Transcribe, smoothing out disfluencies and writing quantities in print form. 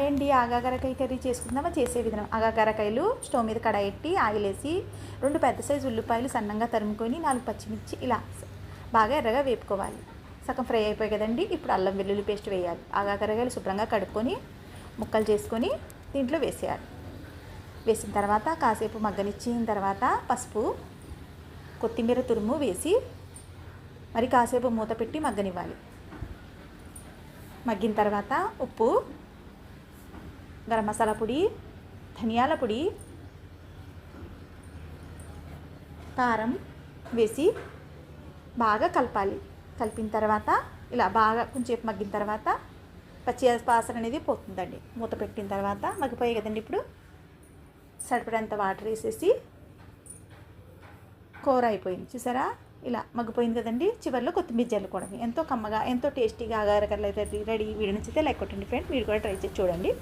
Hi అండి, ఆగాకరకాయ curry చేసుకుందామా. చేసే విధానం: ఆగాకరకాయలు స్టవ్ మీద కడాయి పెట్టి ఆయిల్ వేసి 2 పెద్ద సైజు ఉల్లిపాయలు సన్నంగా తరుముకొని 4 పచ్చిమిర్చి ఇలా బాగా ఎర్రగా వేపుకోవాలి. సగం ఫ్రై అయిపోయి కదండి. ఇప్పుడు అల్లం వెల్లుల్లి పేస్ట్ వేయాలి. ఆగాకరకాయలు శుభ్రంగా కడుక్కొని ముక్కలు చేసుకొని దీంట్లో వేసేయాలి. వేసిన తర్వాత కాసేపు మగ్గనిచ్చిన తర్వాత పసుపు, కొత్తిమీర తురుము వేసి మరి కాసేపు మూత పెట్టి మగ్గనివ్వాలి. మగ్గిన తర్వాత ఉప్పు, గరం మసాలా పొడి, ధనియాల పొడి, కారం వేసి బాగా కలపాలి. కలిపిన తర్వాత ఇలా బాగా కొంచెంసేపు మగ్గిన తర్వాత పచ్చి వాసన అనేది పోతుందండి. మూత పెట్టిన తర్వాత మగ్గిపోయాయి కదండి. ఇప్పుడు సరిపడంత వాటర్ వేసేసి కూర అయిపోయింది చూసారా, ఇలా మగ్గిపోయింది కదండి. చివరిలో కొత్తిమీర జల్లుకోవడం ఎంతో కమ్మగా ఎంతో టేస్టీగా ఆగాకరకాయలు అయితే రెడీ. వీడియో నచ్చితే లైక్ కొట్టండి ఫ్రెండ్. మీరు కూడా ట్రై చేసి చూడండి.